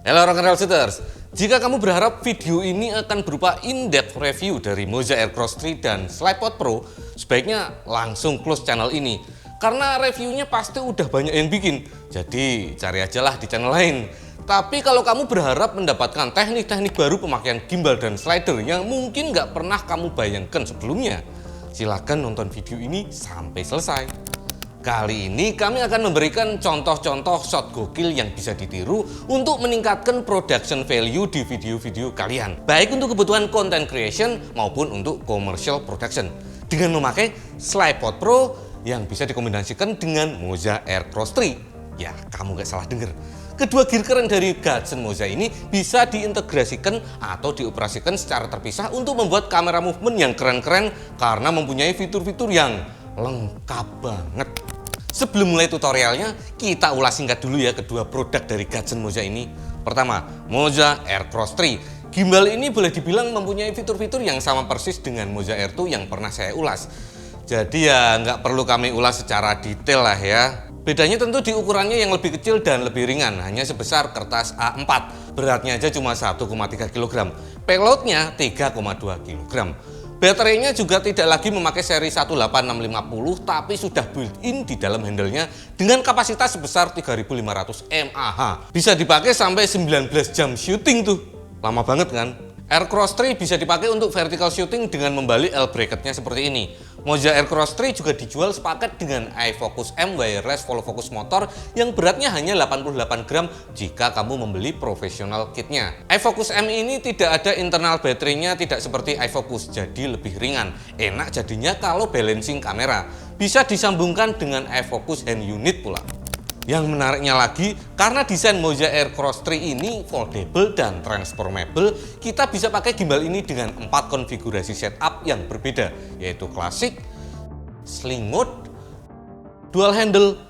Halo Rock'n'Roll Shooters, jika kamu berharap video ini akan berupa in-depth review dari Moza Aircross 3 dan SlidePod Pro, sebaiknya langsung close channel ini. Karena reviewnya pasti udah banyak yang bikin, jadi cari aja lah di channel lain. Tapi kalau kamu berharap mendapatkan teknik-teknik baru pemakaian gimbal dan slider yang mungkin nggak pernah kamu bayangkan sebelumnya, silahkan nonton video ini sampai selesai. Kali ini kami akan memberikan contoh-contoh shot gokil yang bisa ditiru untuk meningkatkan production value di video-video kalian, baik untuk kebutuhan content creation maupun untuk commercial production, dengan memakai SlidePod Pro yang bisa dikombinasikan dengan Moza Aircross 3. Ya, kamu gak salah denger. Kedua gear keren dari Gadget Moza ini bisa diintegrasikan atau dioperasikan secara terpisah untuk membuat kamera movement yang keren-keren karena mempunyai fitur-fitur yang lengkap banget. Sebelum mulai tutorialnya, kita ulas singkat dulu ya kedua produk dari Gadget Moza ini. Pertama, Moza Aircross 3. Gimbal ini boleh dibilang mempunyai fitur-fitur yang sama persis dengan Moza Air 2 yang pernah saya ulas. Jadi ya nggak perlu kami ulas secara detail lah ya. Bedanya tentu di ukurannya yang lebih kecil dan lebih ringan, hanya sebesar kertas A4. Beratnya aja cuma 1,3 kg. Payloadnya 3,2 kg. Baterainya juga tidak lagi memakai seri 18650, tapi sudah built-in di dalam handle-nya dengan kapasitas sebesar 3500 mAh. Bisa dipakai sampai 19 jam syuting tuh. Lama banget kan? Aircross 3 bisa dipakai untuk vertical shooting dengan membalik L bracketnya seperti ini. Moza Aircross 3 juga dijual sepaket dengan iFocus M wireless follow focus motor yang beratnya hanya 88 gram jika kamu membeli professional kitnya. iFocus M ini tidak ada internal baterainya, tidak seperti iFocus, jadi lebih ringan. Enak jadinya kalau balancing kamera. Bisa disambungkan dengan iFocus hand unit pula. Yang menariknya lagi, karena desain Moza Aircross 3 ini foldable dan transformable, kita bisa pakai gimbal ini dengan 4 konfigurasi setup yang berbeda, yaitu klasik, sling mode, dual handle,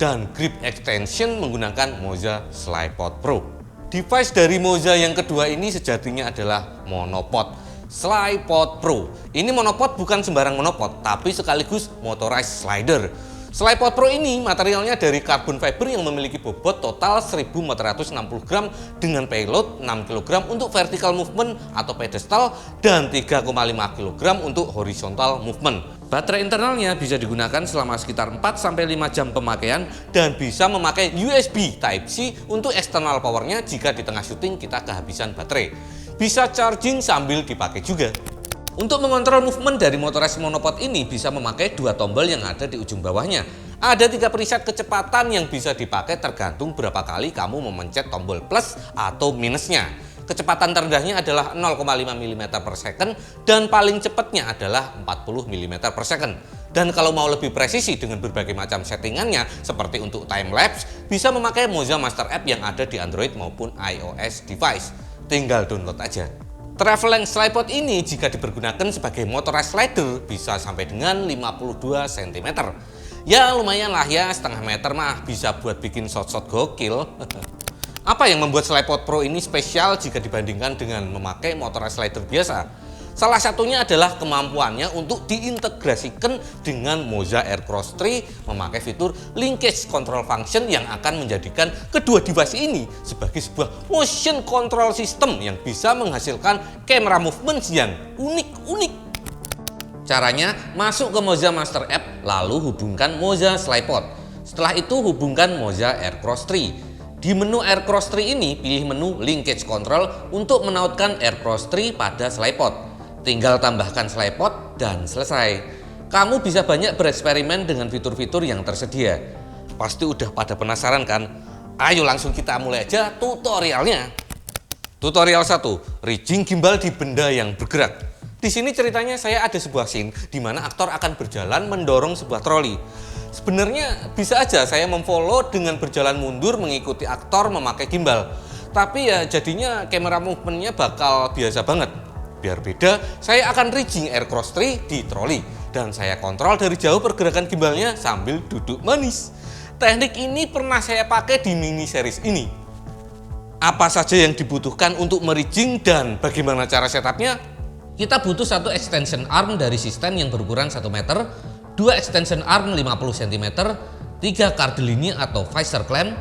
dan grip extension menggunakan Moza SlidePod Pro. Device dari Moza yang kedua ini sejatinya adalah monopod, SlidePod Pro. Ini monopod bukan sembarang monopod, tapi sekaligus motorized slider. SlidePod Pro ini materialnya dari carbon fiber yang memiliki bobot total 1460 gram dengan payload 6 kg untuk vertical movement atau pedestal dan 3,5 kg untuk horizontal movement. Baterai internalnya bisa digunakan selama sekitar 4-5 jam pemakaian dan bisa memakai USB Type-C untuk external powernya jika di tengah syuting kita kehabisan baterai. Bisa charging sambil dipakai juga. Untuk mengontrol movement dari motorized monopod ini bisa memakai dua tombol yang ada di ujung bawahnya. Ada 3 preset kecepatan yang bisa dipakai tergantung berapa kali kamu memencet tombol plus atau minusnya. Kecepatan terendahnya adalah 0,5 mm per second dan paling cepatnya adalah 40 mm per second. Dan kalau mau lebih presisi dengan berbagai macam settingannya seperti untuk time lapse, bisa memakai Moza Master App yang ada di Android maupun iOS device. Tinggal download aja. Travel length SlidePod ini jika dipergunakan sebagai motorized slider bisa sampai dengan 52 cm. Ya lumayan lah ya, setengah meter mah bisa buat bikin shot-shot gokil. Apa yang membuat SlidePod Pro ini spesial jika dibandingkan dengan memakai motorized slider biasa? Salah satunya adalah kemampuannya untuk diintegrasikan dengan Moza Aircross 3 memakai fitur linkage control function yang akan menjadikan kedua device ini sebagai sebuah motion control system yang bisa menghasilkan camera movements yang unik-unik. Caranya, masuk ke Moza Master App lalu hubungkan Moza SlidePod. Setelah itu hubungkan Moza Aircross 3. Di menu Aircross 3 ini pilih menu linkage control untuk menautkan Aircross 3 pada SlidePod. Tinggal tambahkan SlidePod dan selesai. Kamu bisa banyak bereksperimen dengan fitur-fitur yang tersedia. Pasti udah pada penasaran kan? Ayo langsung kita mulai aja tutorialnya. Tutorial 1, rigging gimbal di benda yang bergerak. Di sini ceritanya saya ada sebuah scene di mana aktor akan berjalan mendorong sebuah troli. Sebenarnya bisa aja saya memfollow dengan berjalan mundur mengikuti aktor memakai gimbal. Tapi ya jadinya kamera movementnya bakal biasa banget. Biar beda, saya akan rigging Aircross 3 di troli dan saya kontrol dari jauh pergerakan gimbalnya sambil duduk manis. Teknik ini pernah saya pakai di mini series ini. Apa saja yang dibutuhkan untuk merigging dan bagaimana cara setupnya? Kita butuh satu extension arm dari sistem yang berukuran 1 meter, 2 extension arm 50 cm, 3 cardellini atau visor clamp,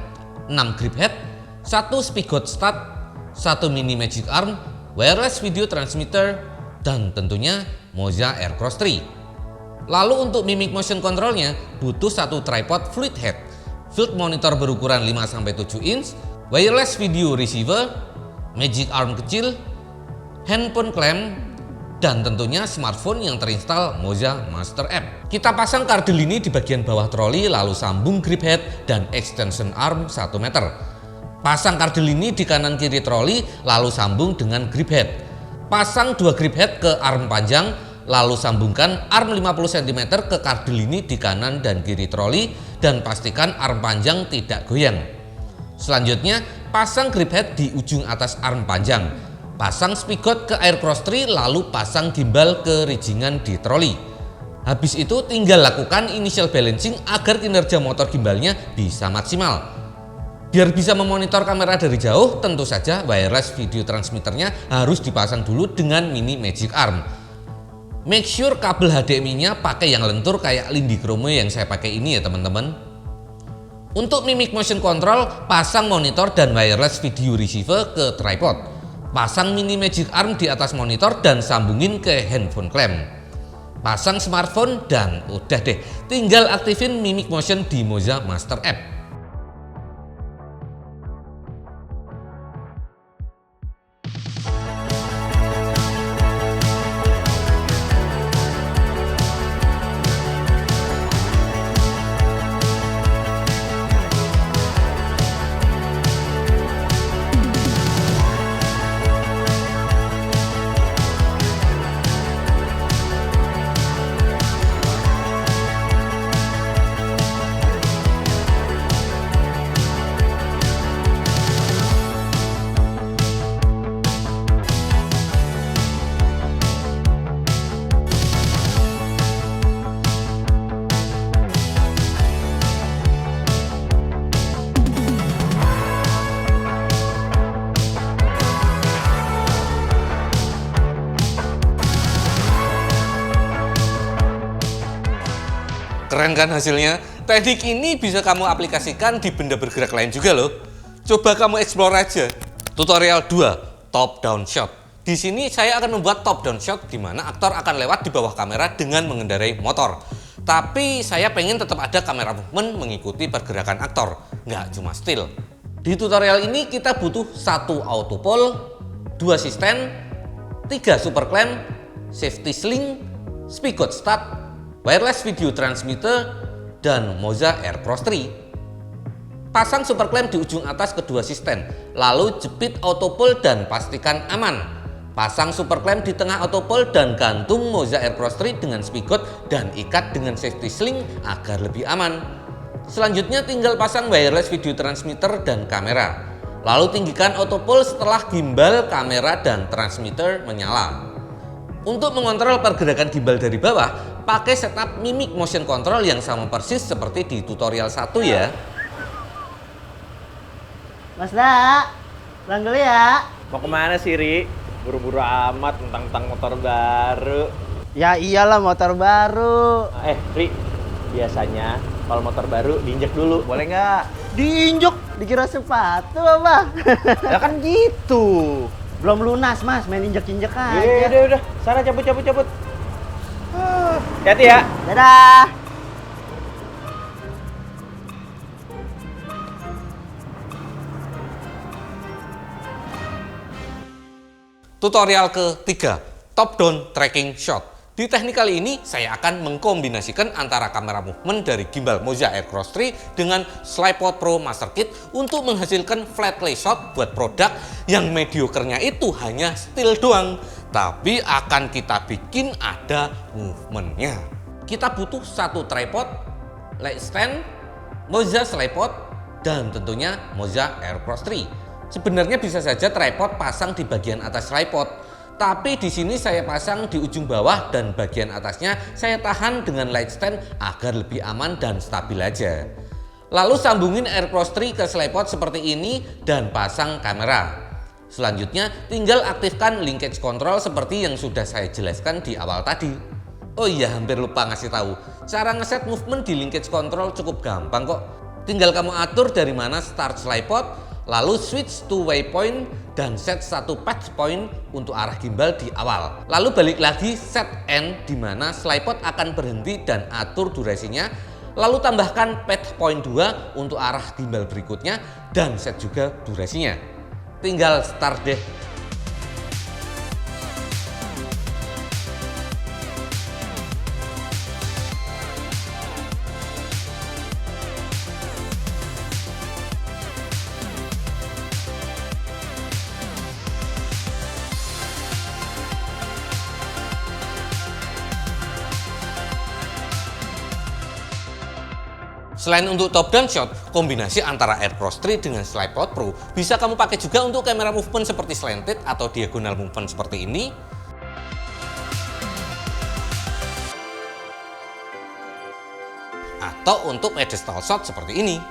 6 grip head, 1 Spigot Start, 1 mini Magic Arm, wireless video transmitter, dan tentunya Moza Aircross 3. Lalu untuk mimic motion controlnya butuh 1 tripod fluid head, field monitor berukuran 5-7 inch, wireless video receiver, Magic Arm kecil, handphone clamp, dan tentunya smartphone yang terinstall Moza Master App. Kita pasang kardel ini di bagian bawah troli, lalu sambung grip head dan extension arm 1 meter. Pasang kardel ini di kanan kiri troli, lalu sambung dengan grip head. Pasang 2 grip head ke arm panjang, lalu sambungkan arm 50 cm ke kardel ini di kanan dan kiri troli, dan pastikan arm panjang tidak goyang. Selanjutnya, pasang grip head di ujung atas arm panjang. Pasang spigot ke Aircross 3, lalu pasang gimbal ke rijingan di troli. Habis itu tinggal lakukan initial balancing agar kinerja motor gimbalnya bisa maksimal. Biar bisa memonitor kamera dari jauh, tentu saja wireless video transmitternya harus dipasang dulu dengan mini Magic Arm. Make sure kabel HDMI-nya pakai yang lentur kayak Lindy Chrome yang saya pakai ini ya teman-teman. Untuk mimic motion control, pasang monitor dan wireless video receiver ke tripod. Pasang mini Magic Arm di atas monitor dan sambungin ke handphone clamp. Pasang smartphone dan udah deh, tinggal aktifin mimic motion di Moza Master App. Keren kan hasilnya? Teknik ini bisa kamu aplikasikan di benda bergerak lain juga loh. Coba kamu explore aja. Tutorial 2, top down shot. Di sini saya akan membuat top down shot di mana aktor akan lewat di bawah kamera dengan mengendarai motor. Tapi saya pengen tetap ada kamera movement mengikuti pergerakan aktor, nggak cuma still. Di tutorial ini kita butuh 1 auto pole, 2 asisten, 3 super clamp, safety sling, spigot start, wireless video transmitter, dan Moza Aircross 3. Pasang super clamp di ujung atas kedua asisten, lalu jepit auto pole dan pastikan aman. Pasang super clamp di tengah auto pole dan gantung Moza Aircross 3 dengan spigot dan ikat dengan safety sling agar lebih aman. Selanjutnya tinggal pasang wireless video transmitter dan kamera. Lalu tinggikan auto pole setelah gimbal, kamera, dan transmitter menyala. Untuk mengontrol pergerakan gimbal dari bawah, pakai setup mimic motion control yang sama persis seperti di tutorial 1 ya. Mas Da, pulang dulu ya. Mau kemana sih, Ri? Buru-buru amat tentang motor baru. Ya iyalah motor baru. Ri, biasanya kalau motor baru diinjek dulu, boleh nggak? Diinjek, dikira sepatu apa? Ya kan gitu. Belum lunas mas, main injek-injek aja. Udah. Sana cabut. Hati-hati ya. Dadah. Tutorial ketiga, top down tracking shot. Di teknik kali ini saya akan mengkombinasikan antara kamera movement dari gimbal Moza Aircross 3 dengan Slipod Pro Master Kit untuk menghasilkan flat lay shot buat produk yang mediocre-nya itu hanya still doang, tapi akan kita bikin ada movementnya. Kita butuh 1 tripod, light stand, Moza Slipod, dan tentunya Moza Aircross 3. Sebenarnya bisa saja tripod pasang di bagian atas tripod, tapi di sini saya pasang di ujung bawah dan bagian atasnya saya tahan dengan light stand agar lebih aman dan stabil aja. Lalu sambungin Aircross 3 ke slipod seperti ini dan pasang kamera. Selanjutnya tinggal aktifkan linkage control seperti yang sudah saya jelaskan di awal tadi. Oh iya, hampir lupa ngasih tahu. Cara ngeset movement di linkage control cukup gampang kok. Tinggal kamu atur dari mana start slipod, lalu switch to waypoint dan set satu patch point untuk arah gimbal di awal. Lalu balik lagi set end di mana SLIPod akan berhenti dan atur durasinya. Lalu tambahkan patch point 2 untuk arah gimbal berikutnya dan set juga durasinya. Tinggal start deh. Selain untuk top down shot, kombinasi antara Aircross 3 dengan SLIPod Pro bisa kamu pakai juga untuk kamera movement seperti slanted atau diagonal movement seperti ini. Atau untuk pedestal shot seperti ini.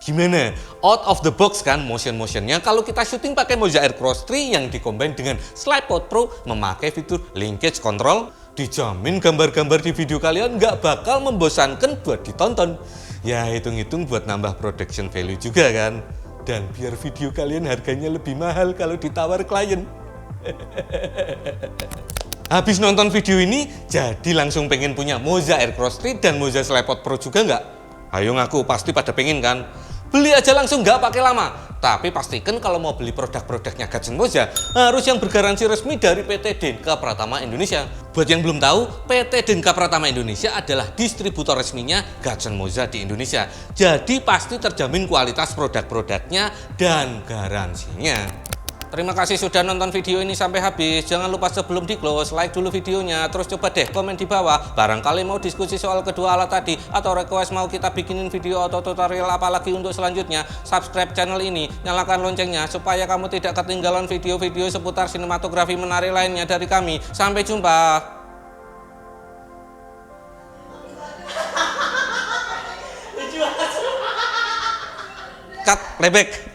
Gimana? Out of the box kan motion-motionnya kalau kita syuting pakai Moza Aircross 3 yang dikombin dengan SLIPod Pro memakai fitur linkage control. Dijamin gambar-gambar di video kalian nggak bakal membosankan buat ditonton. Ya hitung-hitung buat nambah production value juga kan. Dan biar video kalian harganya lebih mahal kalau ditawar klien. Habis nonton video ini, jadi langsung pengen punya Moza Aircross 3 dan Moza SLIPod Pro juga nggak? Ayo ngaku, pasti pada pengen kan? Beli aja langsung nggak pakai lama. Tapi pastikan kalau mau beli produk-produknya Gadget Moza harus yang bergaransi resmi dari PT Denka Pratama Indonesia. Buat yang belum tahu, PT Denka Pratama Indonesia adalah distributor resminya Gadget Moza di Indonesia. Jadi pasti terjamin kualitas produk-produknya dan garansinya. Terima kasih sudah nonton video ini sampai habis. Jangan lupa sebelum di close, like dulu videonya. Terus coba deh komen di bawah. Barangkali mau diskusi soal kedua alat tadi. Atau request mau kita bikinin video atau tutorial apalagi untuk selanjutnya. Subscribe channel ini, nyalakan loncengnya. Supaya kamu tidak ketinggalan video-video seputar sinematografi menarik lainnya dari kami. Sampai jumpa. Cut, playback.